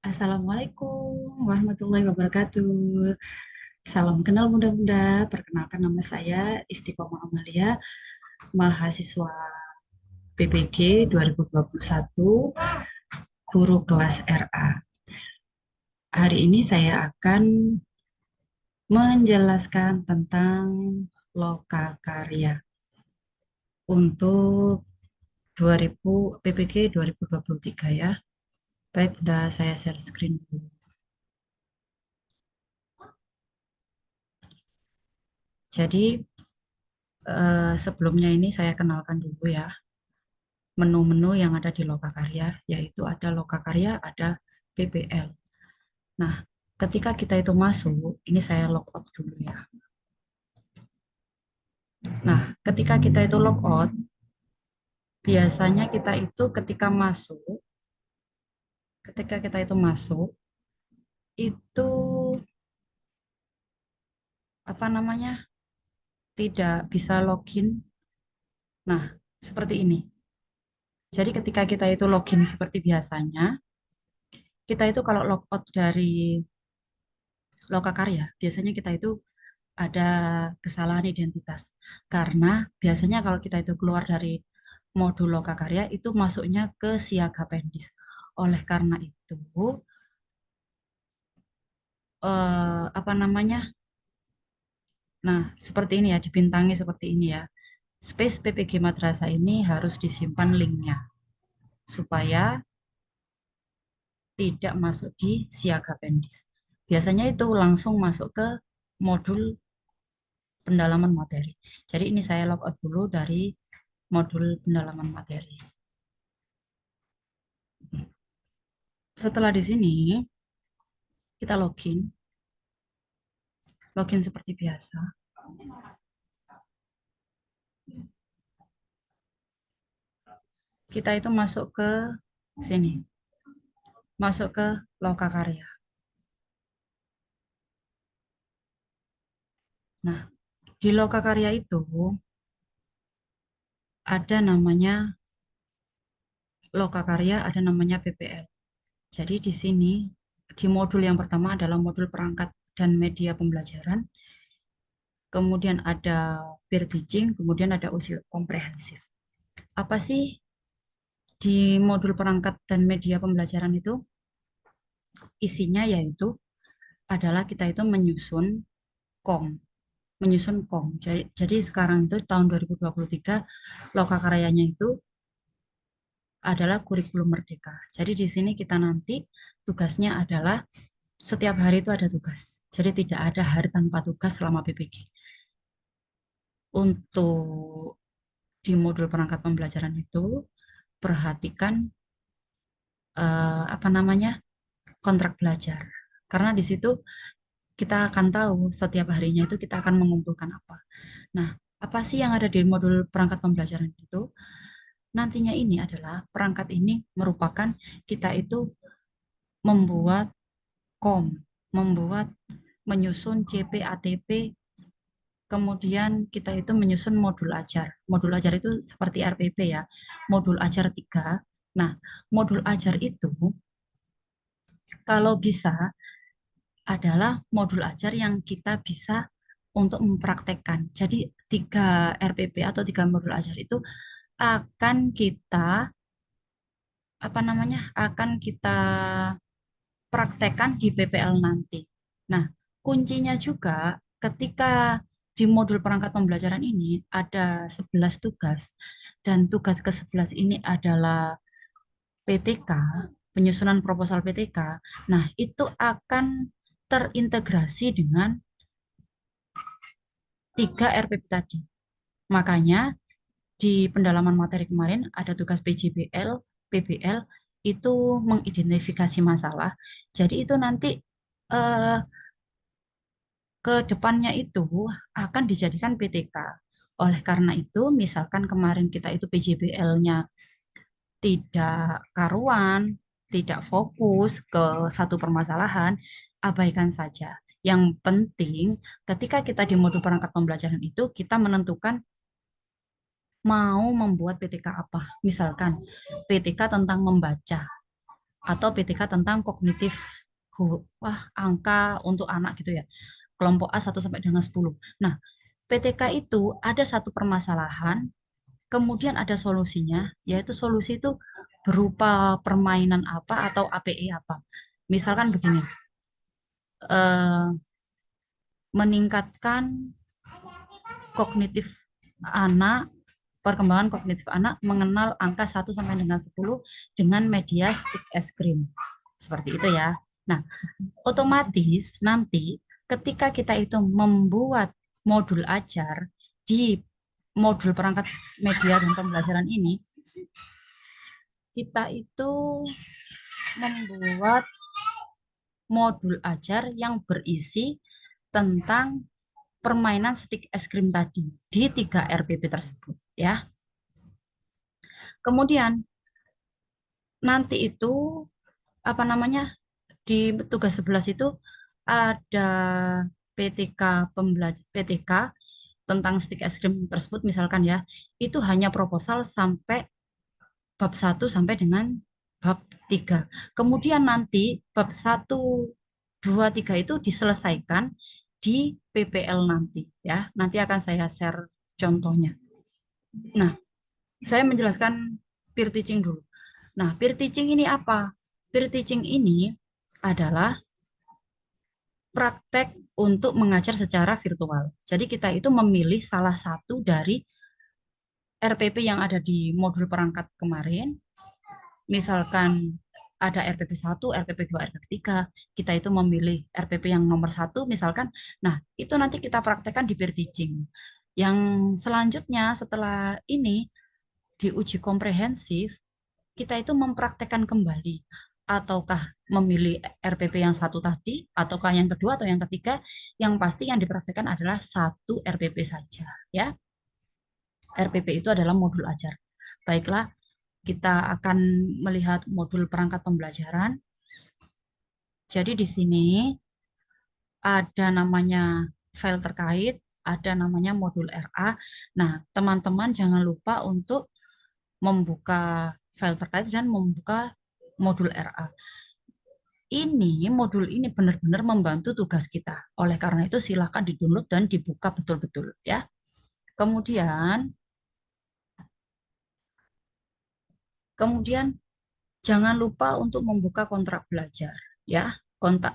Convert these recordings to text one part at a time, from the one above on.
Assalamualaikum warahmatullahi wabarakatuh. Salam kenal muda-muda. Perkenalkan nama saya Istiqomah Amalia, mahasiswa PPG 2021, guru kelas RA. Hari ini saya akan menjelaskan tentang lokakarya untuk 2000 PPG 2023 ya. Baik, udah saya share screen dulu. Jadi sebelumnya ini saya kenalkan dulu ya menu-menu yang ada di Lokakarya, yaitu ada Lokakarya, ada PPL. Nah, ketika kita itu masuk, ini saya logout dulu ya. Nah, ketika kita itu logout, biasanya kita itu ketika kita itu masuk, itu apa namanya, tidak bisa login. Nah, seperti ini. Jadi ketika kita itu login seperti biasanya, kita itu kalau logout dari Lokakarya, biasanya kita itu ada kesalahan identitas. Karena biasanya kalau kita itu keluar dari modul Lokakarya itu masuknya ke Siaga Pendis. Oleh karena itu, apa namanya? Nah, seperti ini ya, dibintangi seperti ini ya. Space PPG Madrasah ini harus disimpan linknya supaya tidak masuk di Siaga Pendis. Biasanya itu langsung masuk ke modul pendalaman materi. Jadi ini saya logout dulu dari modul pendalaman materi. Setelah di sini, kita login seperti biasa. Kita itu masuk ke sini, masuk ke Lokakarya. Nah, di Lokakarya itu ada namanya Lokakarya, ada namanya PPL. Jadi di sini, di modul yang pertama adalah modul perangkat dan media pembelajaran, kemudian ada peer teaching, kemudian ada uji komprehensif. Apa sih di modul perangkat dan media pembelajaran itu? Isinya yaitu adalah kita itu KOM, menyusun KOM. Jadi sekarang itu tahun 2023 Lokakaryanya itu adalah kurikulum merdeka. Jadi di sini kita nanti tugasnya adalah setiap hari itu ada tugas. Jadi tidak ada hari tanpa tugas selama PPG. Untuk di modul perangkat pembelajaran itu perhatikan apa namanya kontrak belajar. Karena di situ kita akan tahu setiap harinya itu kita akan mengumpulkan apa. Nah, apa sih yang ada di modul perangkat pembelajaran itu? Nantinya ini adalah perangkat ini merupakan kita itu membuat KOM, membuat menyusun CP, ATP, kemudian kita itu menyusun modul ajar. Modul ajar itu seperti RPP ya, modul ajar 3. Nah, modul ajar itu kalau bisa adalah modul ajar yang kita bisa untuk mempraktekkan. Jadi 3 RPP atau 3 modul ajar itu akan kita apa namanya akan kita praktekkan di PPL nanti. Nah, kuncinya juga ketika di modul perangkat pembelajaran ini ada 11 tugas dan tugas ke-11 ini adalah PTK, penyusunan proposal PTK. Nah, itu akan terintegrasi dengan 3 RPP tadi. Makanya di pendalaman materi kemarin ada tugas PJBL, PBL itu mengidentifikasi masalah. Jadi itu nanti eh, ke depannya itu akan dijadikan PTK. Oleh karena itu, misalkan kemarin kita itu PJBL-nya tidak karuan, tidak fokus ke satu permasalahan, abaikan saja. Yang penting, ketika kita di modul perangkat pembelajaran itu, kita menentukan mau membuat PTK apa. Misalkan PTK tentang membaca. atau PTK tentang kognitif angka untuk anak gitu ya. Kelompok A 1 sampai dengan 10. Nah, PTK itu ada satu permasalahan, kemudian ada solusinya, yaitu solusi itu berupa permainan apa atau APE apa. Misalkan begini, eh, meningkatkan kognitif anak, perkembangan kognitif anak mengenal angka 1 sampai dengan 10 dengan media stick es krim. Seperti itu ya. Nah, otomatis nanti ketika kita itu membuat modul ajar di modul perangkat media dan pembelajaran ini, kita itu membuat modul ajar yang berisi tentang permainan stick es krim tadi di 3 RPP tersebut ya. Kemudian nanti itu apa namanya di tugas 11 itu ada PTK pembelajar PTK tentang stick es krim tersebut misalkan ya, itu hanya proposal sampai bab 1 sampai dengan bab 3. Kemudian nanti bab 1, 2, 3 itu diselesaikan di PPL nanti ya. Nanti akan saya share contohnya. Nah, saya menjelaskan peer teaching dulu. Nah, peer teaching ini apa? Peer teaching ini adalah praktek untuk mengajar secara virtual. Jadi kita itu memilih salah satu dari RPP yang ada di modul perangkat kemarin. Misalkan ada RPP 1, RPP 2, RPP 3, kita itu memilih RPP yang nomor 1 misalkan. Nah, itu nanti kita praktekkan di peer teaching. Yang selanjutnya setelah ini diuji komprehensif, kita itu mempraktekkan kembali. Ataukah memilih RPP yang 1 tadi, ataukah yang kedua atau yang ketiga, yang pasti yang dipraktekkan adalah 1 RPP saja. Ya, RPP itu adalah modul ajar. Baiklah, kita akan melihat modul perangkat pembelajaran. Jadi di sini ada namanya file terkait, ada namanya modul RA. Nah, teman-teman jangan lupa untuk membuka file terkait dan membuka modul RA. Ini modul ini benar-benar membantu tugas kita. Oleh karena itu silakan di-download dan dibuka betul-betul ya. Kemudian jangan lupa untuk membuka kontrak belajar ya.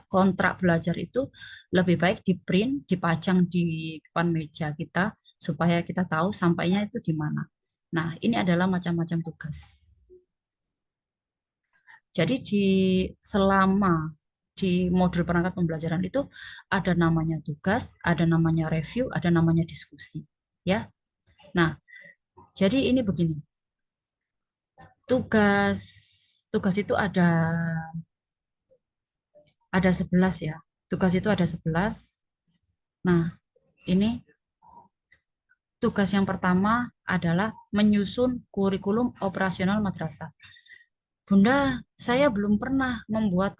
Kontrak belajar itu lebih baik di print, dipajang di depan meja kita supaya kita tahu sampainya itu di mana. Nah, ini adalah macam-macam tugas. Jadi selama di modul perangkat pembelajaran itu ada namanya tugas, ada namanya review, ada namanya diskusi, ya. Nah, jadi ini begini. Tugas tugas itu ada 11 ya. Tugas itu ada 11. Nah, ini tugas yang pertama adalah menyusun kurikulum operasional madrasah. Bunda, saya belum pernah membuat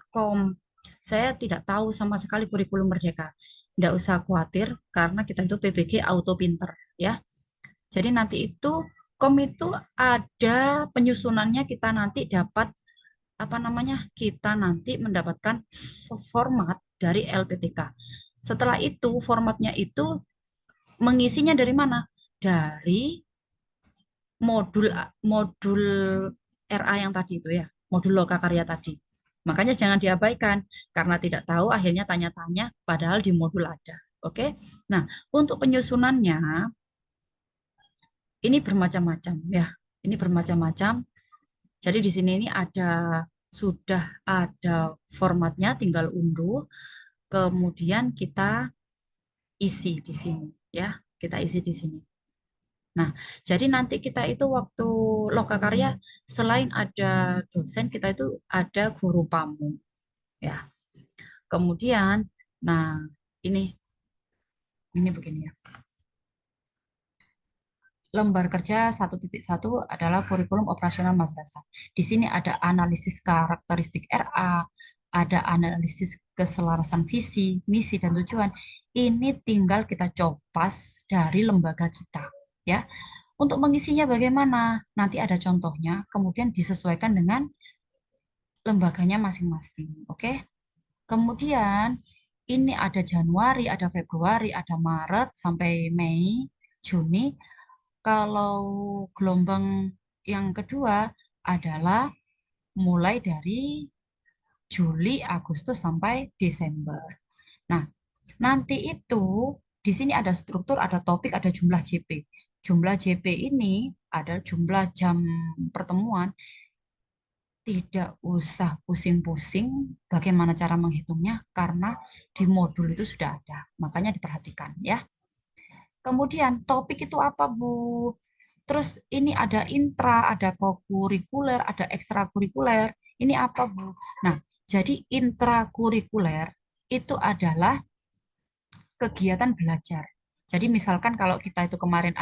Saya tidak tahu sama sekali kurikulum Merdeka. Tidak usah khawatir karena kita itu PBG Auto Pinter ya. Jadi nanti itu itu ada penyusunannya, kita nanti dapat apa namanya? Kita nanti mendapatkan format dari LPTK. Setelah itu formatnya itu mengisinya dari mana? Dari modul modul RA yang tadi itu ya, modul lokakarya tadi. Makanya jangan diabaikan karena tidak tahu akhirnya tanya-tanya padahal di modul ada. Oke. Nah, untuk penyusunannya ini bermacam-macam ya. Ini bermacam-macam. Jadi di sini ini sudah ada formatnya, tinggal unduh. Kemudian kita isi di sini ya. Kita isi di sini. Nah, jadi nanti kita itu waktu lokakarya selain ada dosen, kita itu ada guru pamu ya. Kemudian, nah ini ini begini ya. Lembar kerja 1.1 adalah kurikulum operasional madrasah. Di sini ada analisis karakteristik RA, ada analisis keselarasan visi, misi, dan tujuan. Ini tinggal kita copas dari lembaga kita ya. Untuk mengisinya bagaimana? Nanti ada contohnya, kemudian disesuaikan dengan lembaganya masing-masing. Oke. Kemudian ini ada Januari, ada Februari, ada Maret sampai Mei, Juni. Kalau gelombang yang kedua adalah mulai dari Juli, Agustus sampai Desember. Nah, nanti itu di sini ada struktur, ada topik, ada jumlah JP. Jumlah JP ini ada jumlah jam pertemuan. Tidak usah pusing-pusing bagaimana cara menghitungnya karena di modul itu sudah ada. Makanya diperhatikan ya. Kemudian topik itu apa, Bu? Terus ini ada intra, ada kokurikuler, ada ekstrakurikuler. Ini apa, Bu? Nah, jadi intrakurikuler itu adalah kegiatan belajar. Jadi misalkan kalau kita itu kemarin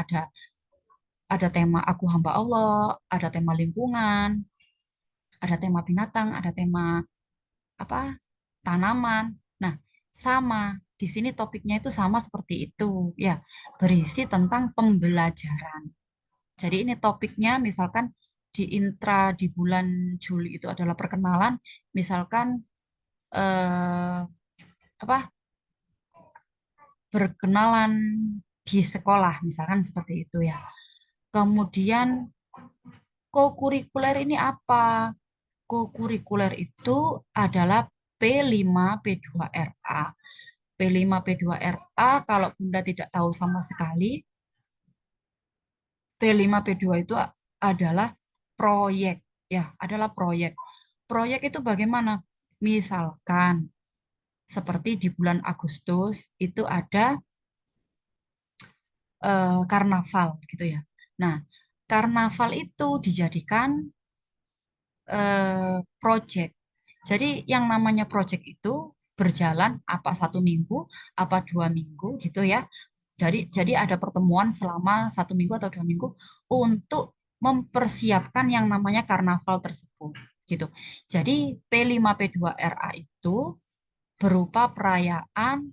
ada tema aku hamba Allah, ada tema lingkungan, ada tema binatang, ada tema apa tanaman. Nah, sama di sini topiknya itu sama seperti itu ya, berisi tentang pembelajaran. Jadi ini topiknya misalkan di intra di bulan Juli itu adalah perkenalan, misalkan eh, apa berkenalan di sekolah misalkan seperti itu ya. Kemudian kokurikuler ini apa? Kokurikuler itu adalah P5 P2RA. P5 P2RA kalau Bunda tidak tahu sama sekali, P5 P2 itu adalah proyek ya, adalah proyek. Proyek itu bagaimana? Misalkan seperti di bulan Agustus itu ada karnaval gitu ya. Nah, karnaval itu dijadikan project. Jadi yang namanya project itu berjalan apa 1 minggu, apa 2 minggu gitu ya. Jadi ada pertemuan selama 1 minggu atau 2 minggu untuk mempersiapkan yang namanya karnaval tersebut gitu. Jadi P5P2RA itu berupa perayaan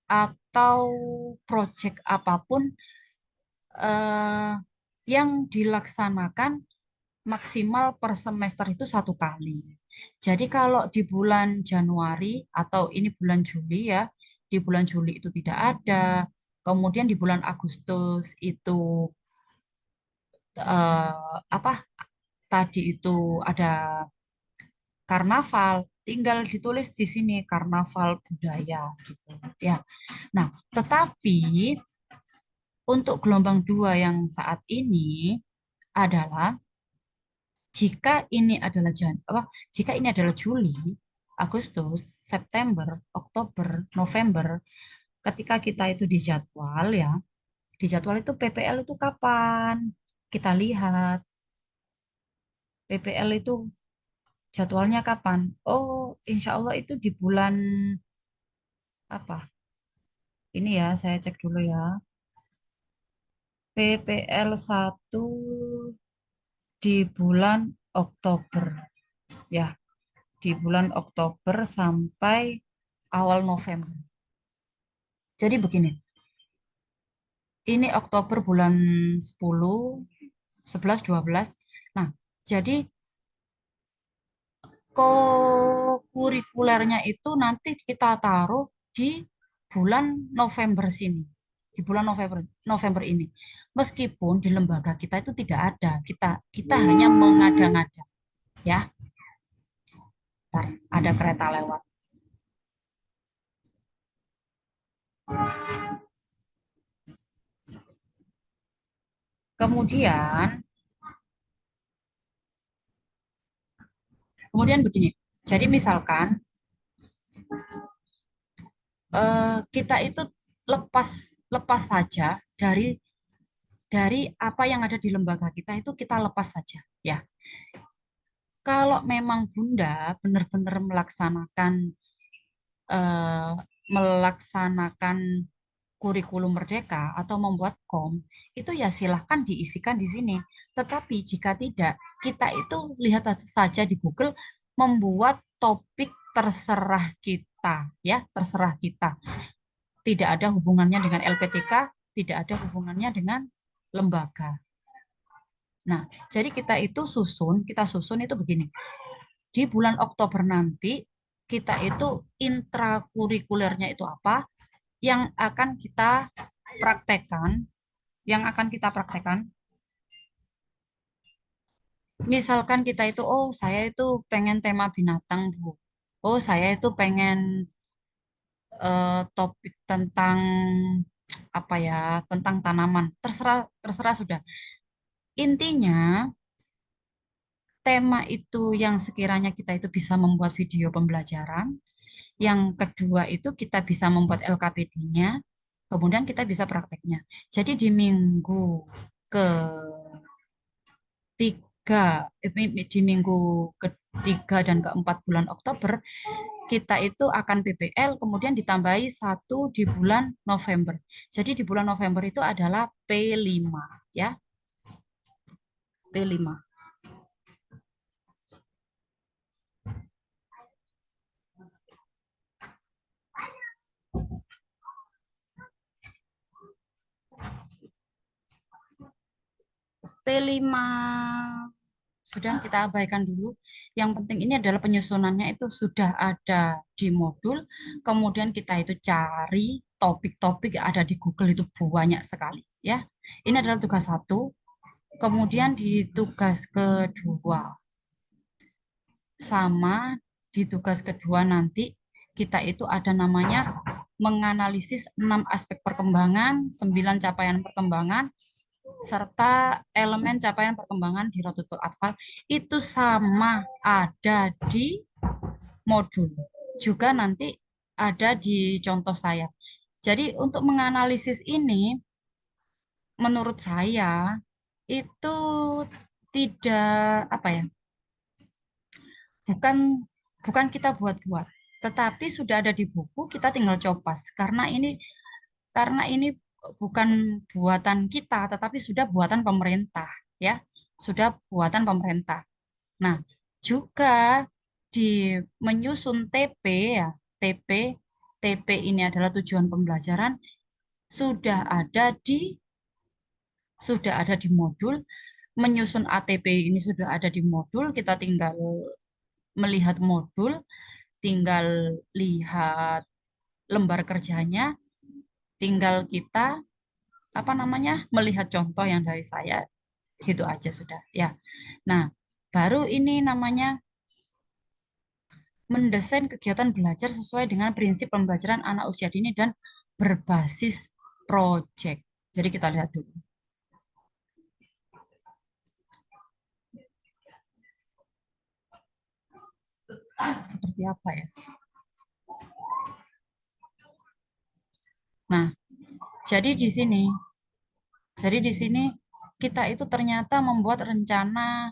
atau project apapun eh, yang dilaksanakan maksimal per semester itu 1 kali. Jadi kalau di bulan Januari atau ini bulan Juli ya, di bulan Juli itu tidak ada. Kemudian di bulan Agustus itu apa tadi itu ada karnaval, tinggal ditulis di sini karnaval budaya gitu ya. Nah, tetapi untuk gelombang 2 yang saat ini adalah jika ini adalah jika ini adalah Juli, Agustus, September, Oktober, November, ketika kita itu di jadwal ya, di jadwal itu PPL itu kapan? Kita lihat PPL itu jadwalnya kapan? Oh, insya Allah itu di bulan apa? Ini ya, saya cek dulu ya. PPL 1 di bulan Oktober ya, di bulan Oktober sampai awal November. Jadi begini, ini Oktober bulan 10, 11, 12. Nah, jadi kurikulernya itu nanti kita taruh di bulan November sini. Di bulan November November ini. Meskipun di lembaga kita itu tidak ada. Kita hanya mengada-ngada, ya. Ntar ada kereta lewat. Kemudian kemudian begini. Jadi misalkan kita itu lepas lepas saja dari apa yang ada di lembaga kita itu kita lepas saja ya. Kalau memang Bunda benar-benar eh, melaksanakan kurikulum merdeka atau membuat kom, itu ya silahkan diisikan di sini. Tetapi jika tidak, kita itu lihat saja di Google membuat topik terserah kita, ya terserah kita. Tidak ada hubungannya dengan LPTK, tidak ada hubungannya dengan lembaga. Nah, jadi kita susun itu begini. di bulan Oktober nanti kita itu intrakurikulernya itu apa yang akan kita praktekkan, yang akan kita praktekkan. Misalkan kita itu, oh saya itu pengen tema binatang, Bu. Oh saya itu pengen topik tentang apa ya, tentang tanaman. Terserah, terserah sudah. Intinya tema itu yang sekiranya kita itu bisa membuat video pembelajaran. Yang kedua itu kita bisa membuat LKPD-nya. Kemudian kita bisa prakteknya. Jadi di minggu ketiga, di minggu ketiga dan keempat bulan Oktober, kita itu akan PPL, kemudian ditambahi satu di bulan November. Jadi di bulan November itu adalah P5, ya, P5. P5 sudah kita abaikan dulu. Yang penting ini adalah penyusunannya itu sudah ada di modul. Kemudian kita itu cari topik-topik yang ada di Google itu banyak sekali, ya. Ini adalah tugas satu. Kemudian di tugas kedua sama di tugas kedua nanti kita itu ada namanya menganalisis 6 aspek perkembangan, 9 capaian perkembangan, serta elemen capaian perkembangan di Rotutul Atfal itu sama ada di modul. Juga nanti ada di contoh saya. Jadi untuk menganalisis ini, menurut saya itu tidak apa ya, bukan bukan kita buat-buat, tetapi sudah ada di buku, kita tinggal copas. Karena ini bukan buatan kita, tetapi sudah buatan pemerintah, ya. Sudah buatan pemerintah. Nah, juga di menyusun TP, ya, TP TP ini adalah tujuan pembelajaran sudah ada di modul. Menyusun ATP ini sudah ada di modul, kita tinggal melihat modul, tinggal lihat lembar kerjanya, tinggal kita apa namanya melihat contoh yang dari saya, gitu aja sudah, ya. Nah, baru ini namanya mendesain kegiatan belajar sesuai dengan prinsip pembelajaran anak usia dini dan berbasis proyek. Jadi kita lihat dulu seperti apa ya. Nah, jadi di sini kita itu ternyata membuat rencana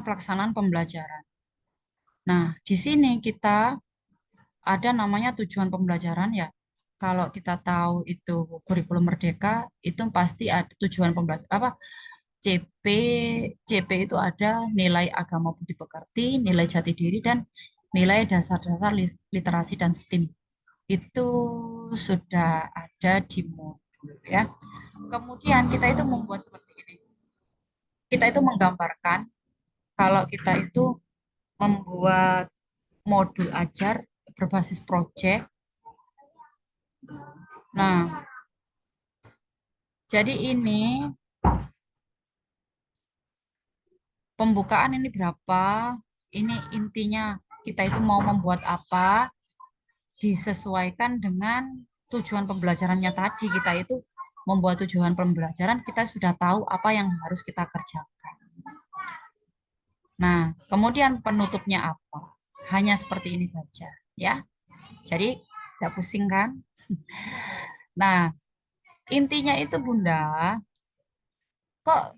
pelaksanaan pembelajaran. Nah, di sini kita ada namanya tujuan pembelajaran, ya. Kalau kita tahu itu kurikulum merdeka, itu pasti ada tujuan pembelajaran apa CP CP itu ada nilai agama budi pekerti, nilai jati diri, dan nilai dasar-dasar literasi dan STEAM. Itu sudah ada di modul, ya. Kemudian kita itu membuat seperti ini. Kita itu menggambarkan kalau kita itu membuat modul ajar berbasis proyek. Nah, jadi ini pembukaan ini berapa, ini intinya kita itu mau membuat apa, disesuaikan dengan tujuan pembelajarannya tadi. Kita itu membuat tujuan pembelajaran, kita sudah tahu apa yang harus kita kerjakan. Nah, kemudian penutupnya apa? Hanya seperti ini saja, ya. Jadi, tidak pusing kan? Nah, intinya itu Bunda, kok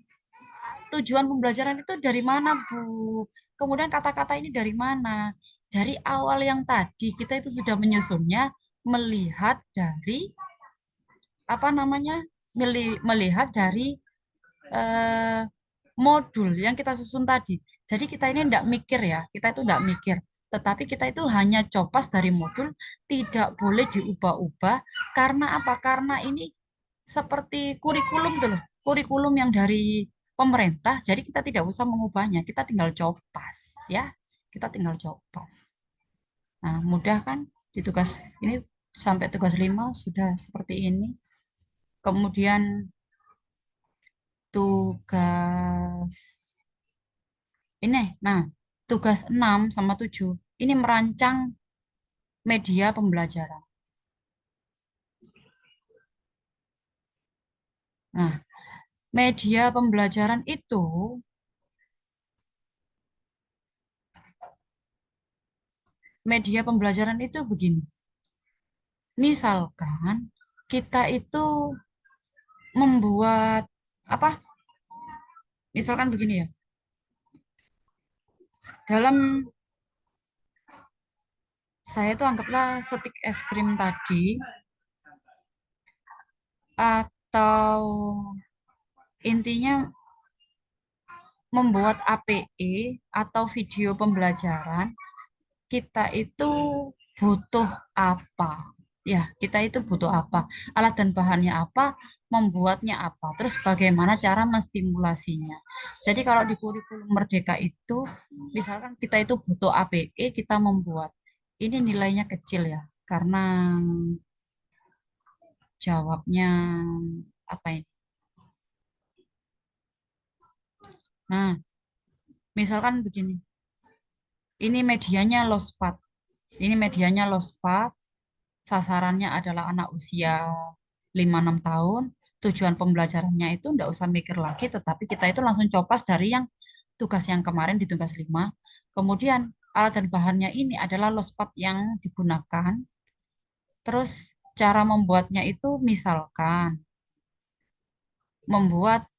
tujuan pembelajaran itu dari mana, Bu? Kemudian kata-kata ini dari mana? Dari awal yang tadi kita itu sudah menyusunnya melihat dari apa namanya? Melihat dari eh, modul yang kita susun tadi. Jadi kita ini tidak mikir, ya, kita itu tidak mikir. Tetapi kita itu hanya copas dari modul, tidak boleh diubah-ubah. Karena apa? Karena ini seperti kurikulum tuh loh, kurikulum yang dari pemerintah. Jadi kita tidak usah mengubahnya, kita tinggal copas. ya. Kita tinggal copas. Nah, mudah kan? Di tugas ini sampai tugas 5 sudah seperti ini. Kemudian tugas ini, nah, tugas 6 sama 7 ini merancang media pembelajaran. Nah, media pembelajaran itu begini. Misalkan kita itu membuat apa? Misalkan begini ya. Dalam saya itu anggaplah stik es krim tadi atau intinya membuat APE atau video pembelajaran, kita itu butuh apa? Ya, kita itu butuh apa? Alat dan bahannya apa? Membuatnya apa? Terus bagaimana cara menstimulasinya? Jadi kalau di kurikulum Merdeka itu, misalkan kita itu butuh APE, kita membuat. Ini nilainya kecil ya, karena jawabnya apa ini? Nah, misalkan begini. Ini medianya lospat. Ini medianya lospat. Sasarannya adalah anak usia 5-6 tahun. Tujuan pembelajarannya itu enggak usah mikir lagi, tetapi kita itu langsung copas dari yang tugas yang kemarin di tugas 5. Kemudian alat dan bahannya ini adalah lospat yang digunakan. Terus cara membuatnya itu misalkan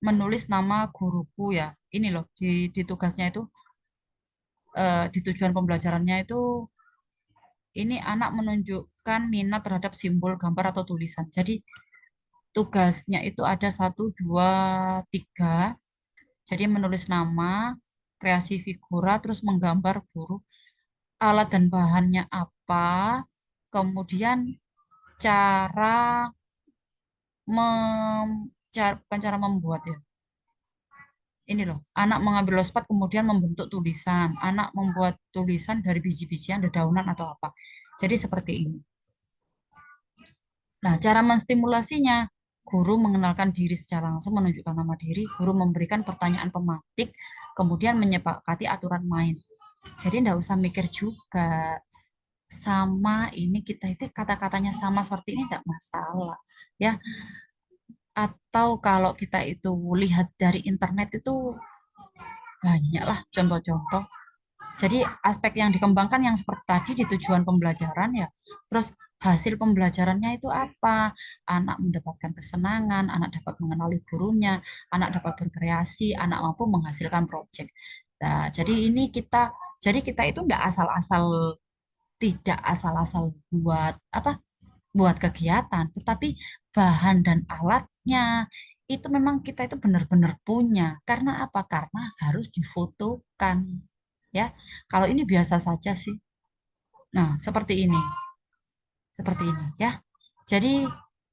menulis nama guruku ya. Ini loh di tugasnya itu di tujuan pembelajarannya itu ini anak menunjukkan minat terhadap simbol, gambar, atau tulisan. Jadi tugasnya itu ada 1, 2, 3. Jadi menulis nama, kreasi figura, terus menggambar guru, alat dan bahannya apa, kemudian cara bukan cara membuat ya. Ini loh, anak mengambil lospat kemudian membentuk tulisan. Anak membuat tulisan dari biji-bijian, dedaunan atau apa. Jadi seperti ini. Nah, cara menstimulasinya, guru mengenalkan diri secara langsung, menunjukkan nama diri, guru memberikan pertanyaan pematik, kemudian menyepakati aturan main. Jadi enggak usah mikir juga. Sama ini kita itu kata-katanya sama seperti ini enggak masalah. Ya, atau kalau kita itu lihat dari internet itu banyaklah contoh-contoh. Jadi aspek yang dikembangkan yang seperti tadi di tujuan pembelajaran ya. Terus hasil pembelajarannya itu apa? Anak mendapatkan kesenangan, anak dapat mengenali gurunya, anak dapat berkreasi, anak mampu menghasilkan proyek. Nah, jadi kita itu tidak asal-asal buat apa? Buat kegiatan, tetapi bahan dan alatnya itu memang kita itu benar-benar punya. Karena apa? Karena harus difotokan. Ya, kalau ini biasa saja sih. Nah, seperti ini ya. Jadi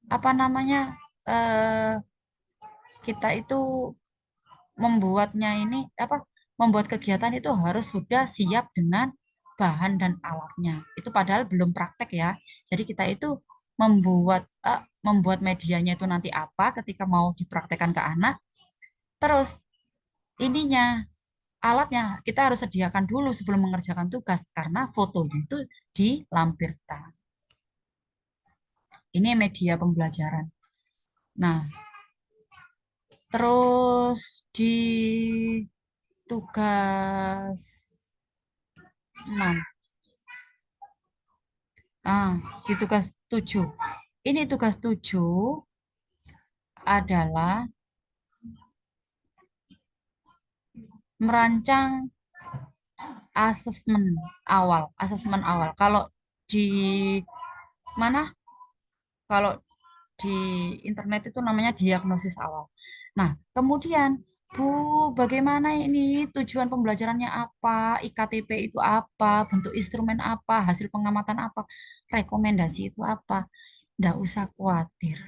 apa namanya? eh, kita itu membuatnya ini apa? Membuat kegiatan itu harus sudah siap dengan bahan dan alatnya. Itu padahal belum praktek ya. Jadi kita itu membuat medianya itu nanti apa ketika mau dipraktekkan ke anak. Terus ininya alatnya kita harus sediakan dulu sebelum mengerjakan tugas karena fotonya itu dilampirkan. Ini media pembelajaran. Nah, terus di tugas 6. Di tugas 7. Ini tugas 7 adalah merancang asesmen awal. Asesmen awal. Kalau di mana? Kalau di internet itu namanya diagnosis awal. Nah, kemudian Bu, bagaimana ini tujuan pembelajarannya apa? IKTP itu apa? Bentuk instrumen apa? Hasil pengamatan apa? Rekomendasi itu apa? Nggak usah khawatir.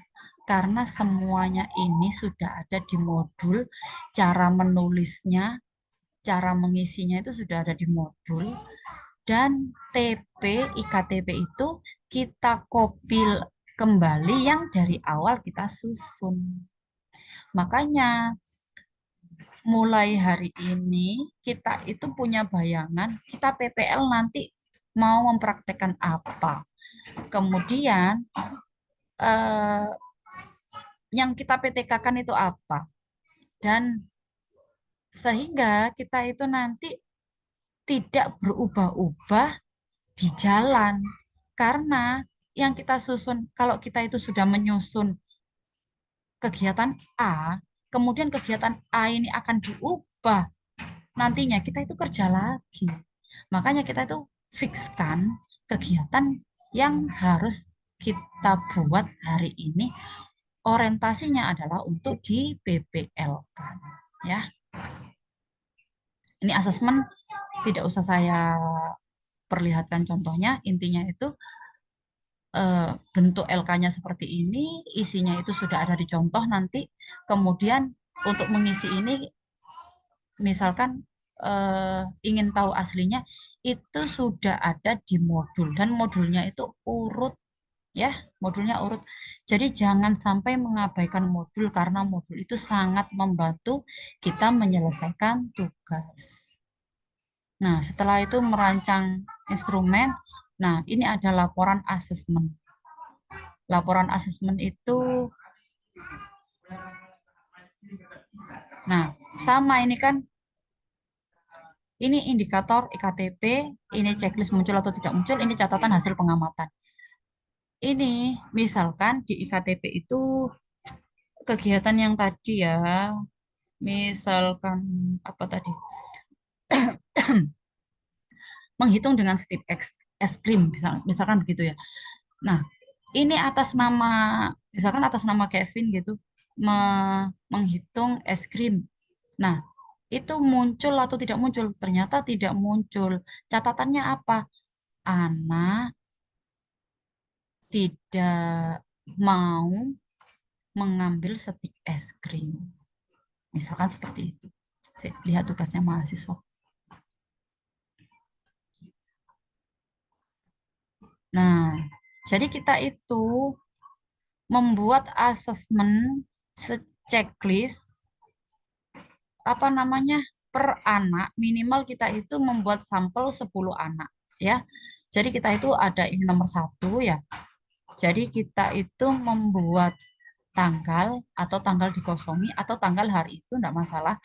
Karena semuanya ini sudah ada di modul cara menulisnya, cara mengisinya itu sudah ada di modul. Dan IKTP itu kita copy kembali yang dari awal kita susun. Makanya mulai hari ini kita itu punya bayangan kita PPL nanti mau mempraktekkan apa. Kemudian eh, yang kita PTK-kan itu apa. Dan sehingga kita itu nanti tidak berubah-ubah di jalan. Karena yang kita susun, kalau kita itu sudah menyusun kegiatan A, kemudian kegiatan A ini akan diubah. Nantinya kita itu kerja lagi. Makanya kita itu fixkan kegiatan yang harus kita buat hari ini. Orientasinya adalah untuk di PPL-kan. Ya, ini asesmen tidak usah saya perlihatkan contohnya. Intinya itu bentuk LK-nya seperti ini, isinya itu sudah ada di contoh nanti. Kemudian untuk mengisi ini, misalkan ingin tahu aslinya, itu sudah ada di modul dan modulnya itu urut ya, modulnya urut. Jadi jangan sampai mengabaikan modul karena modul itu sangat membantu kita menyelesaikan tugas. Nah, setelah itu merancang instrumen. Nah, ini ada laporan asesmen. Laporan asesmen itu, nah, sama ini kan, ini indikator IKTP, ini checklist muncul atau tidak muncul, ini catatan hasil pengamatan. Ini misalkan di IKTP itu kegiatan yang tadi ya, misalkan apa tadi? Menghitung dengan stik es krim, misalkan begitu ya. Nah, ini atas nama, misalkan atas nama Kevin gitu, menghitung es krim. Nah, itu muncul atau tidak muncul? Ternyata tidak muncul. Catatannya apa? Anak tidak mau mengambil stik es krim. Misalkan seperti itu. Lihat tugasnya mahasiswa. Nah, jadi kita itu membuat asesmen checklist apa namanya per anak minimal kita itu membuat sampel 10 anak ya. Jadi kita itu ada ini nomor satu ya. Jadi kita itu membuat tanggal atau tanggal dikosongi atau tanggal hari itu enggak masalah.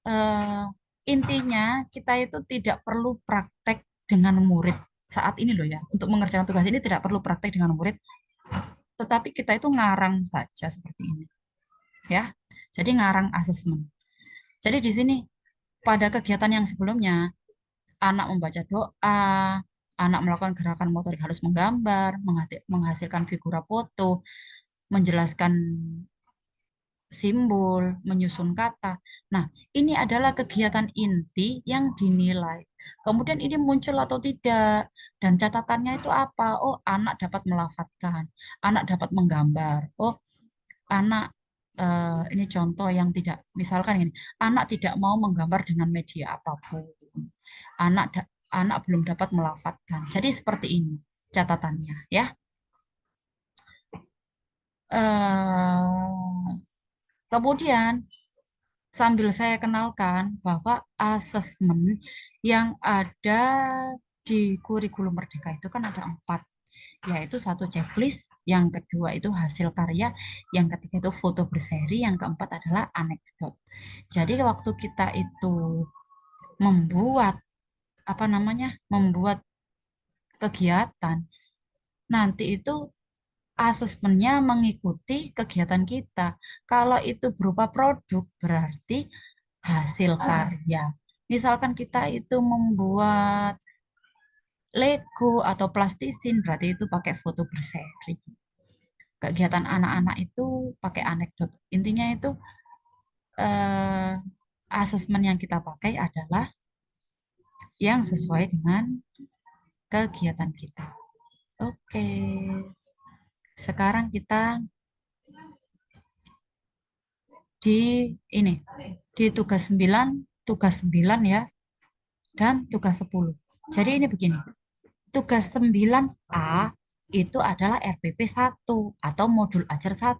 Eh, intinya kita itu tidak perlu praktek dengan murid saat ini loh ya. Untuk mengerjakan tugas ini tidak perlu praktek dengan murid, tetapi kita itu ngarang saja seperti ini ya. Jadi ngarang asesmen. Jadi di sini pada kegiatan yang sebelumnya, anak membaca doa, anak melakukan gerakan motorik halus menggambar, menghasilkan figura foto, menjelaskan simbol, menyusun kata. Nah, ini adalah kegiatan inti yang dinilai. Kemudian ini muncul atau tidak, dan catatannya itu apa? Oh, anak dapat melafatkan, anak dapat menggambar. Oh, anak ini contoh yang tidak, misalkan ini, anak tidak mau menggambar dengan media apapun. Anak anak belum dapat melafatkan. Jadi seperti ini catatannya ya. Eh, kemudian sambil saya kenalkan bahwa asesmen yang ada di kurikulum Merdeka itu kan ada 4, yaitu satu checklist, yang kedua itu hasil karya, yang ketiga itu foto berseri, yang keempat adalah anekdot. Jadi waktu kita itu membuat apa namanya, membuat kegiatan, nanti itu asesmennya mengikuti kegiatan kita. Kalau itu berupa produk, berarti hasil karya. Misalkan kita itu membuat Lego atau plastisin, berarti itu pakai foto berseri. Kegiatan anak-anak itu pakai anekdot. Intinya itu eh, asesmen yang kita pakai adalah yang sesuai dengan kegiatan kita. Oke, sekarang kita di ini di tugas 9 tugas 9 ya, dan tugas 10. Jadi ini begini, tugas 9A itu adalah RPP 1 atau modul ajar 1.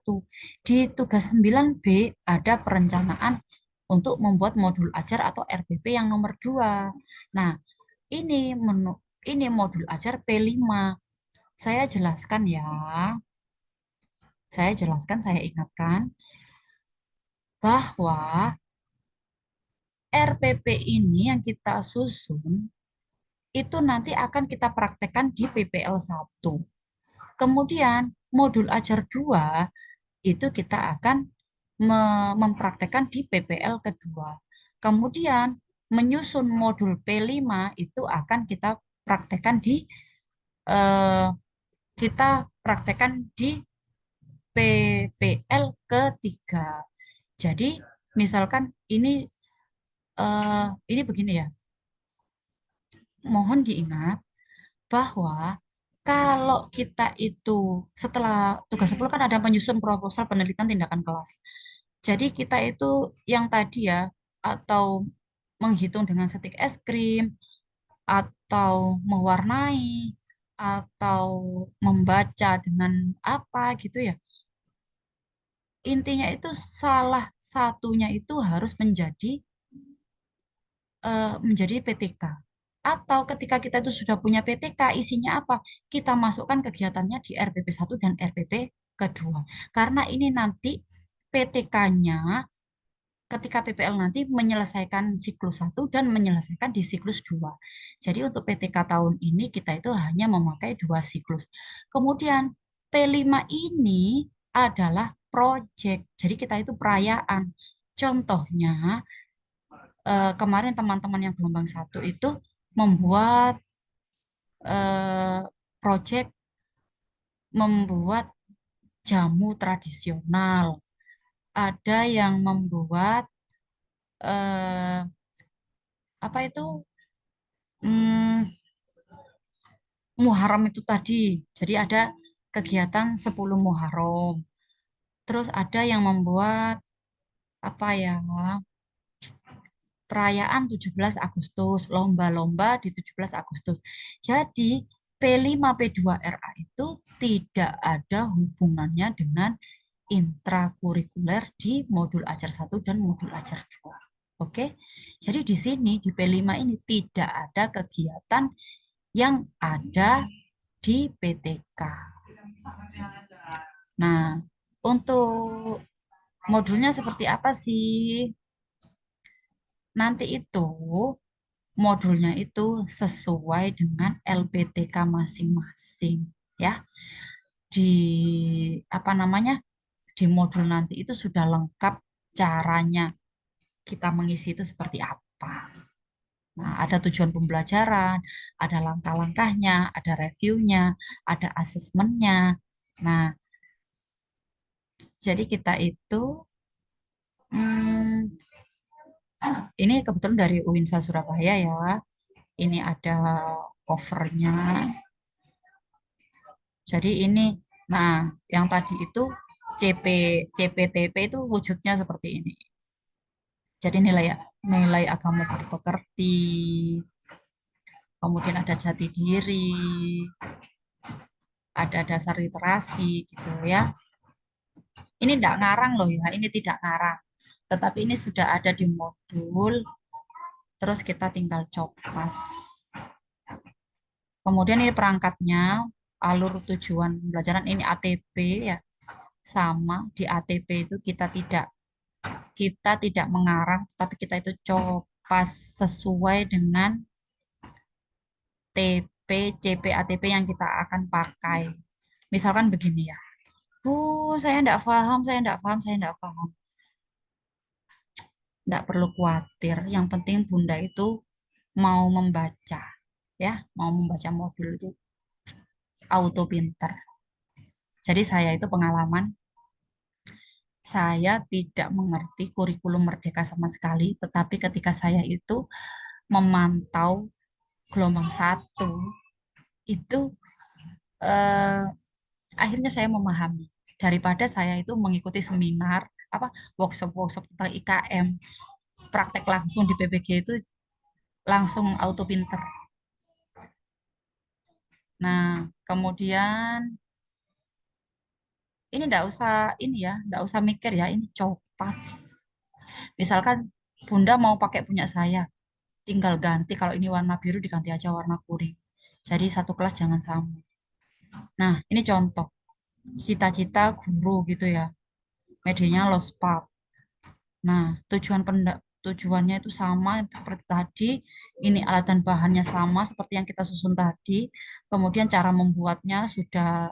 Di tugas 9B ada perencanaan untuk membuat modul ajar atau RPP yang nomor 2. Nah, ini modul ajar P5. Saya jelaskan ya. Saya ingatkan bahwa RPP ini yang kita susun itu nanti akan kita praktekkan di PPL 1. Kemudian modul ajar 2 itu kita akan mempraktekkan di PPL kedua. Kemudian menyusun modul P5 itu akan eh, kita praktekkan di PPL ketiga. Jadi misalkan ini begini ya. Mohon diingat bahwa kalau kita itu setelah tugas 10 kan ada penyusun proposal penelitian tindakan kelas. Jadi kita itu yang tadi ya, atau menghitung dengan setik es krim, atau mewarnai, atau membaca dengan apa gitu ya. Intinya itu salah satunya itu harus menjadi PTK. Atau ketika kita itu sudah punya PTK, isinya apa? Kita masukkan kegiatannya di RPP 1 dan RPP kedua. Karena ini nanti PTK-nya ketika PPL nanti menyelesaikan siklus 1 dan menyelesaikan di siklus 2. Jadi untuk PTK tahun ini kita itu hanya memakai 2 siklus. Kemudian P5 ini adalah project. Jadi kita itu perayaan. Contohnya kemarin teman-teman yang gelombang 1 itu membuat project membuat jamu tradisional. Ada yang membuat eh, apa itu hmm, Muharram itu tadi. Jadi ada kegiatan 10 Muharram. Terus ada yang membuat apa ya? Perayaan 17 Agustus, lomba-lomba di 17 Agustus. Jadi P5 P2 RA itu tidak ada hubungannya dengan intrakurikuler di modul ajar 1 dan modul ajar 2. Oke. Jadi di sini di P5 ini tidak ada kegiatan yang ada di PTK. Nah, untuk modulnya seperti apa sih? Nanti itu modulnya itu sesuai dengan LPTK masing-masing ya. Di apa namanya? Di modul nanti itu sudah lengkap caranya kita mengisi itu seperti apa. Nah, ada tujuan pembelajaran, ada langkah-langkahnya, ada reviewnya, ada asesmennya. Nah, jadi kita itu hmm, ini kebetulan dari UINSA Surabaya ya. Ini ada covernya. Jadi ini, nah yang tadi itu CP, CPTP itu wujudnya seperti ini. Jadi nilai agama budi pekerti, kemudian ada jati diri, ada dasar literasi gitu ya. Ini tidak ngarang loh ya, ini tidak ngarang. Tetapi ini sudah ada di modul, terus kita tinggal copas. Kemudian ini perangkatnya, alur tujuan pembelajaran ini ATP ya. Sama di ATP itu kita tidak mengarang, tapi kita itu copas sesuai dengan TP, CP, ATP yang kita akan pakai. Misalkan begini ya, Bu, saya tidak paham, saya tidak paham, saya tidak paham. Tidak perlu khawatir, yang penting Bunda itu mau membaca, ya, mau membaca modul itu auto pinter. Jadi saya itu pengalaman, saya tidak mengerti kurikulum Merdeka sama sekali, tetapi ketika saya itu memantau gelombang 1 itu eh, akhirnya saya memahami daripada saya itu mengikuti seminar apa workshop-workshop tentang IKM praktek langsung di PPG itu langsung auto pinter. Nah, kemudian ini enggak usah ini ya, enggak usah mikir ya, ini copas. Misalkan Bunda mau pakai punya saya, tinggal ganti kalau ini warna biru diganti aja warna kuning. Jadi satu kelas jangan sama. Nah, ini contoh cita-cita guru gitu ya. Medianya Lospap. Nah, tujuannya itu sama seperti tadi. Ini alat dan bahannya sama seperti yang kita susun tadi. Kemudian cara membuatnya sudah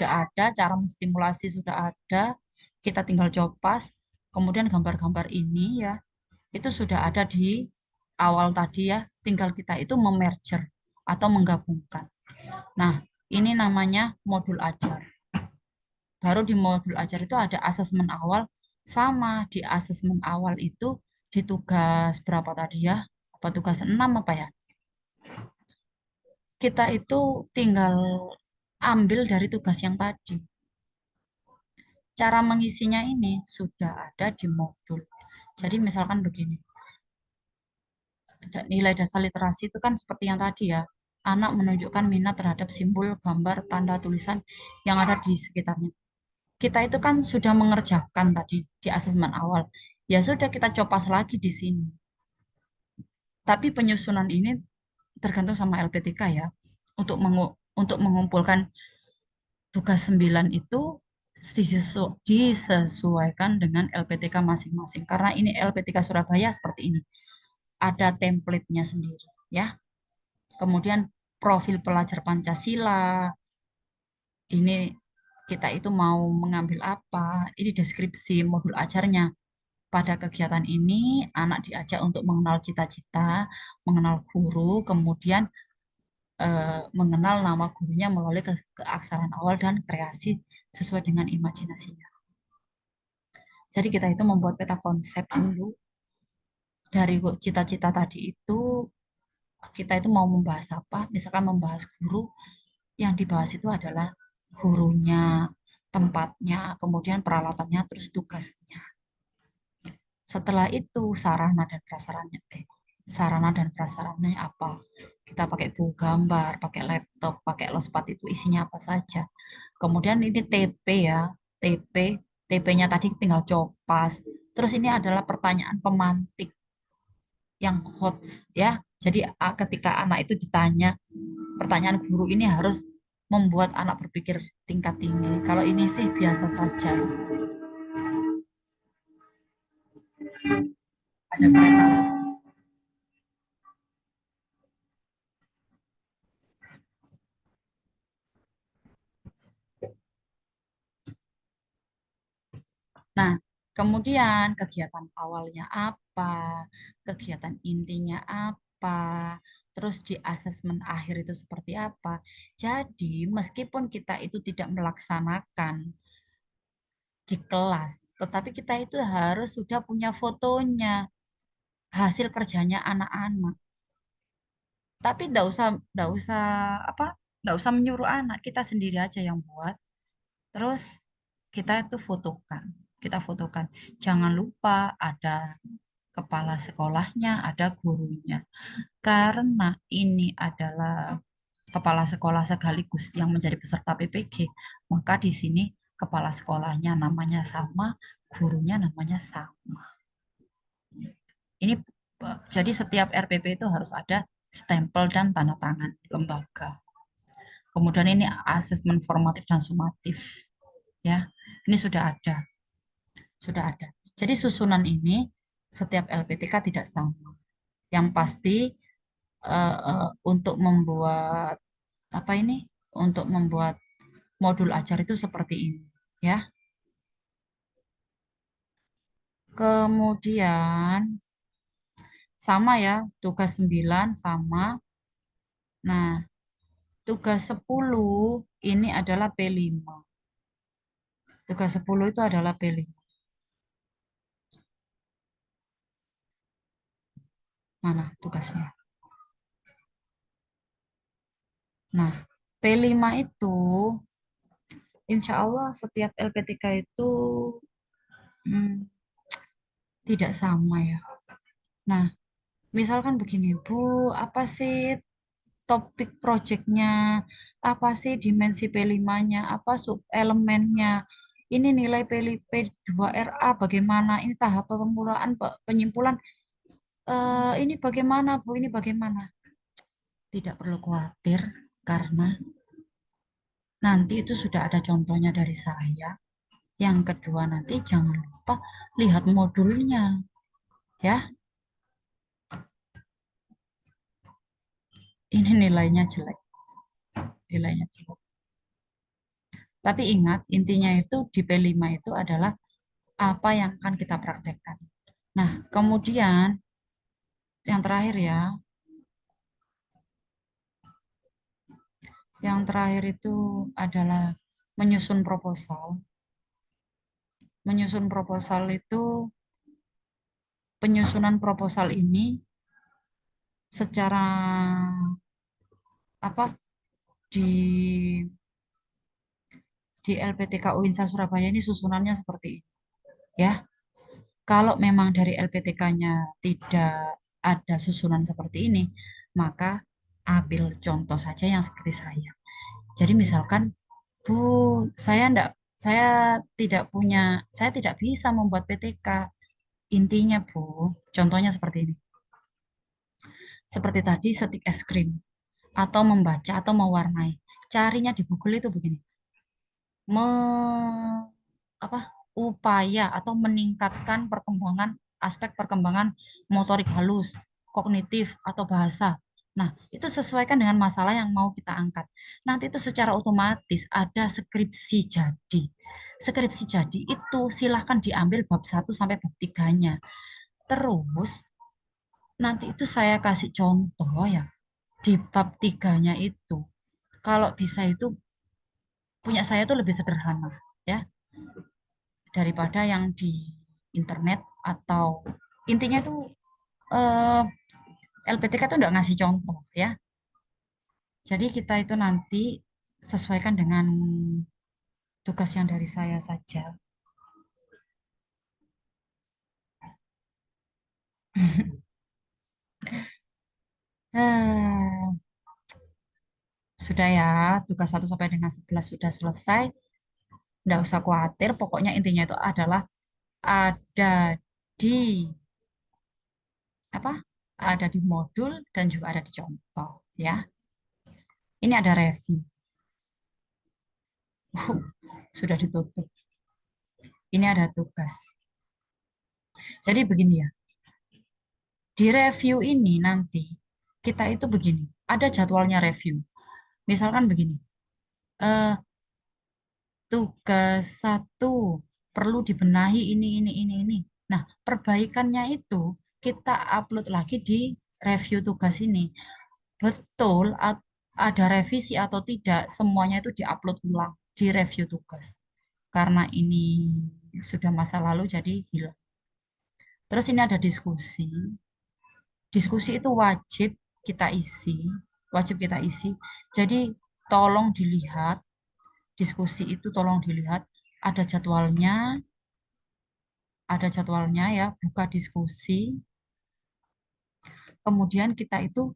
ada, cara menstimulasi sudah ada. Kita tinggal copas. Kemudian gambar-gambar ini ya, itu sudah ada di awal tadi ya. Tinggal kita itu memerger atau menggabungkan. Nah, ini namanya modul ajar. Baru di modul ajar itu ada asesmen awal, sama di asesmen awal itu di tugas berapa tadi ya? Apa tugas 6 apa ya? Kita itu tinggal ambil dari tugas yang tadi. Cara mengisinya ini sudah ada di modul. Jadi misalkan begini, nilai dasar literasi itu kan seperti yang tadi ya. Anak menunjukkan minat terhadap simbol, gambar, tanda tulisan yang ada di sekitarnya. Kita itu kan sudah mengerjakan tadi di asesmen awal. Ya sudah kita copas lagi di sini. Tapi penyusunan ini tergantung sama LPTK ya. Untuk mengumpulkan tugas 9 itu disesuaikan dengan LPTK masing-masing. Karena ini LPTK Surabaya seperti ini. Ada template-nya sendiri ya. Kemudian profil pelajar Pancasila. Ini kita itu mau mengambil apa? Ini deskripsi modul ajarnya. Pada kegiatan ini, anak diajak untuk mengenal cita-cita, mengenal guru, kemudian mengenal nama gurunya melalui keaksaraan awal dan kreasi sesuai dengan imajinasinya. Jadi kita itu membuat peta konsep dulu. Dari cita-cita tadi itu, kita itu mau membahas apa? Misalkan membahas guru, yang dibahas itu adalah gurunya, tempatnya, kemudian peralatannya, terus tugasnya. Setelah itu sarana dan prasarannya apa? Kita pakai buku gambar, pakai laptop, pakai lospat itu isinya apa saja. Kemudian ini TP ya, TP, TP-nya tadi tinggal copas. Terus ini adalah pertanyaan pemantik yang hot ya. Jadi ketika anak itu ditanya pertanyaan guru ini harus membuat anak berpikir tingkat tinggi. Kalau ini sih biasa saja. Ada kereta. Nah, kemudian kegiatan awalnya apa, kegiatan intinya apa, terus di asesmen akhir itu seperti apa. Jadi, meskipun kita itu tidak melaksanakan di kelas, tetapi kita itu harus sudah punya fotonya, hasil kerjanya anak-anak. Tapi enggak usah apa, enggak usah menyuruh anak, kita sendiri aja yang buat. Terus kita itu fotokan. Kita fotokan. Jangan lupa ada kepala sekolahnya, ada gurunya. Karena ini adalah kepala sekolah sekaligus yang menjadi peserta PPG, maka di sini kepala sekolahnya namanya sama, gurunya namanya sama. Ini jadi setiap RPP itu harus ada stempel dan tanda tangan lembaga. Kemudian ini asesmen formatif dan sumatif. Ya, ini sudah ada. Jadi susunan ini setiap LPTK tidak sama. Yang pasti untuk membuat apa ini? Untuk membuat modul ajar itu seperti ini, ya. Kemudian sama ya, tugas 9 sama. Nah, tugas 10 ini adalah P5. Tugas 10 itu adalah P5. Mana tugasnya? Nah, P5 itu insya Allah setiap LPTK itu hmm, tidak sama ya. Nah, misalkan begini, Bu, apa sih topik proyeknya, apa sih dimensi P5-nya, apa sub elemennya, ini nilai P2RA bagaimana, ini tahap pemulaan, penyimpulan, ini bagaimana, Bu, ini bagaimana. Tidak perlu khawatir, karena nanti itu sudah ada contohnya dari saya. Yang kedua nanti jangan lupa lihat modulnya, ya. Ini nilainya jelek, nilainya jelek. Tapi ingat, intinya itu di P5 itu adalah apa yang akan kita praktekkan. Nah, kemudian yang terakhir ya, yang terakhir itu adalah menyusun proposal. Menyusun proposal itu, penyusunan proposal ini secara apa di LPTK UINSA Surabaya ini susunannya seperti ini, ya. Kalau memang dari LPTK-nya tidak ada susunan seperti ini, maka ambil contoh saja yang seperti saya. Jadi misalkan, Bu, saya enggak, saya saya tidak bisa membuat PTK. Intinya, Bu, contohnya seperti ini. Seperti tadi setik es krim atau membaca atau mewarnai. Carinya di Google itu begini. Me, apa upaya atau meningkatkan perkembangan aspek perkembangan motorik halus, kognitif atau bahasa. Nah, itu sesuaikan dengan masalah yang mau kita angkat. Nanti itu secara otomatis ada skripsi jadi. Skripsi jadi itu silahkan diambil bab 1 sampai bab 3-nya. Terus nanti itu saya kasih contoh ya di bab 3-nya itu. Kalau bisa itu punya saya tuh lebih sederhana ya daripada yang di internet atau intinya tuh eh, LPTK tuh nggak ngasih contoh ya. Jadi kita itu nanti sesuaikan dengan tugas yang dari saya saja. Eh, sudah ya, tugas 1 sampai dengan 11 sudah selesai. Nggak usah khawatir, pokoknya intinya itu adalah ada di apa? Ada di modul dan juga ada di contoh ya. Ini ada review. Sudah ditutup. Ini ada tugas. Jadi begini ya, di review ini nanti kita itu begini, ada jadwalnya review. Misalkan begini, eh, tugas 1 perlu dibenahi ini. Nah, perbaikannya itu kita upload lagi di review tugas ini. Betul, ada revisi atau tidak, semuanya itu diupload ulang di review tugas. Karena ini sudah masa lalu, jadi hilang. Terus ini ada diskusi. Diskusi itu kita isi, wajib kita isi. Jadi tolong dilihat, diskusi itu tolong dilihat, ada jadwalnya, ya, buka diskusi. Kemudian kita itu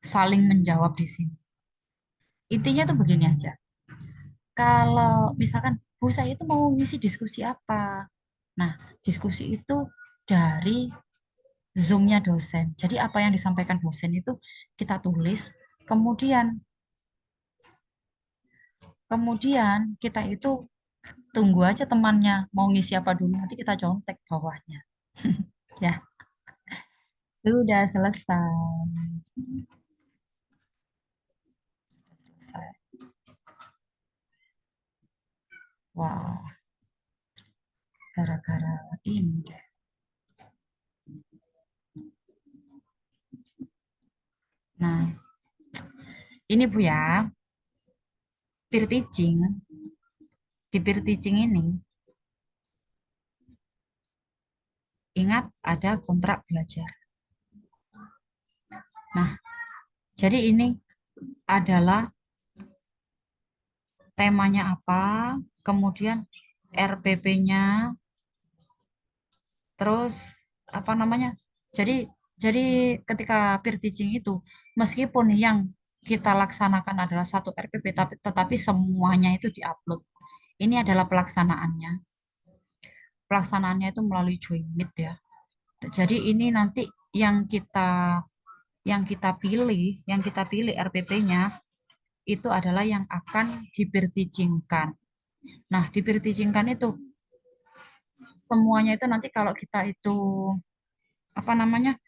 saling menjawab di sini. Intinya tuh begini aja. Kalau misalkan, Bu, saya itu mau ngisi diskusi apa? Nah, diskusi itu dari Zoom-nya dosen. Jadi apa yang disampaikan dosen itu kita tulis, kemudian kemudian kita itu tunggu aja temannya mau ngisi apa dulu, nanti kita contek bawahnya. Ya, sudah selesai. Selesai. Wah, gara-gara ini deh. Nah, ini Bu ya, peer teaching. Di peer teaching ini, ingat ada kontrak belajar. Nah, jadi ini adalah temanya apa, kemudian RPP-nya, terus apa namanya? Jadi Jadi ketika peer teaching itu, meskipun yang kita laksanakan adalah satu RPP, tetapi semuanya itu diupload. Ini adalah pelaksanaannya. Pelaksanaannya itu melalui Join Meet ya. Jadi ini nanti yang kita yang kita pilih, RPP-nya itu adalah yang akan di-peer teaching-kan. Nah, di-peer teaching-kan itu semuanya itu nanti kalau kita itu apa namanya?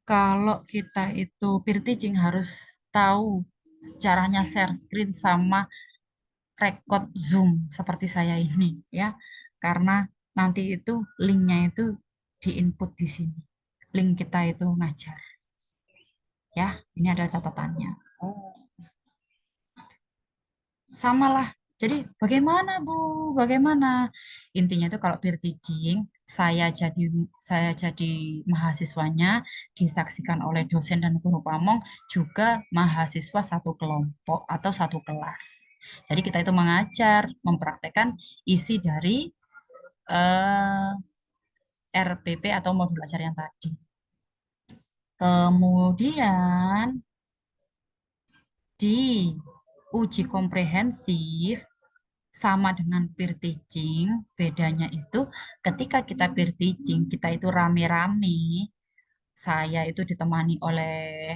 Kalau kita itu peer teaching harus tahu caranya share screen sama record Zoom seperti saya ini ya. Karena nanti itu linknya itu diinput di sini. Link kita itu ngajar ya. Ini ada catatannya. Oh, sama lah. Jadi bagaimana Bu? Bagaimana? Intinya itu kalau peer teaching, saya jadi mahasiswanya disaksikan oleh dosen dan guru pamong juga mahasiswa satu kelompok atau satu kelas. Jadi kita itu mengajar, mempraktekkan isi dari eh, RPP atau modul ajar yang tadi. Kemudian di uji komprehensif sama dengan peer teaching, bedanya itu ketika kita peer teaching, kita itu rame-rame, saya itu ditemani oleh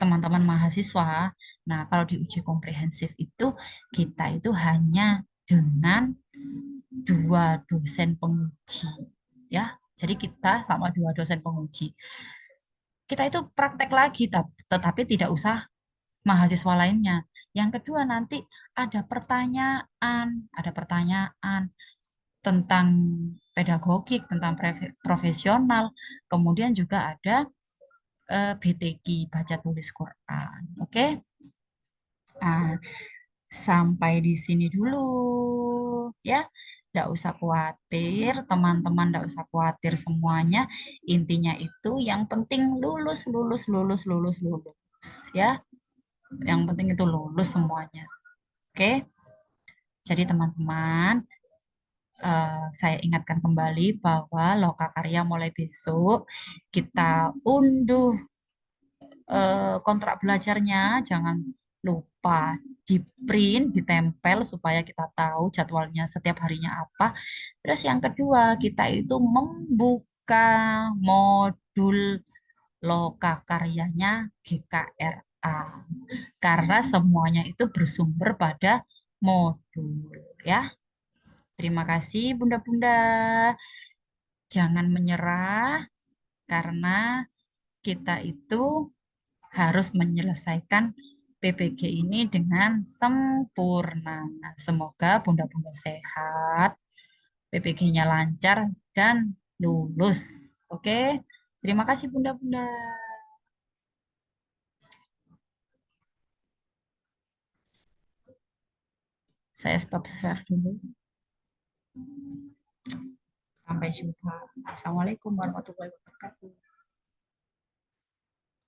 teman-teman mahasiswa. Nah, kalau di uji komprehensif itu kita itu hanya dengan dua dosen penguji, ya. Jadi kita sama dua dosen penguji. Kita itu praktek lagi, tetapi tidak usah mahasiswa lainnya. Yang kedua nanti ada pertanyaan tentang pedagogik, tentang profesional. Kemudian juga ada BTQ, baca tulis Quran. Oke? Nah, sampai di sini dulu ya. Nggak usah khawatir, teman-teman nggak usah khawatir semuanya. Intinya itu yang penting lulus, lulus, lulus, lulus, lulus. Ya, yang penting itu lulus semuanya. Oke? Jadi teman-teman, saya ingatkan kembali bahwa Lokakarya mulai besok kita unduh kontrak belajarnya, jangan lupa di print, ditempel supaya kita tahu jadwalnya setiap harinya apa. Terus yang kedua, kita itu membuka modul Lokakaryanya GKRA karena semuanya itu bersumber pada modul ya. Terima kasih Bunda-bunda. Jangan menyerah karena kita itu harus menyelesaikan PPG ini dengan sempurna. Semoga Bunda-bunda sehat, PPG-nya lancar dan lulus. Oke, terima kasih Bunda-bunda. Saya stop share dulu. Sampai jumpa. Assalamualaikum warahmatullahi wabarakatuh.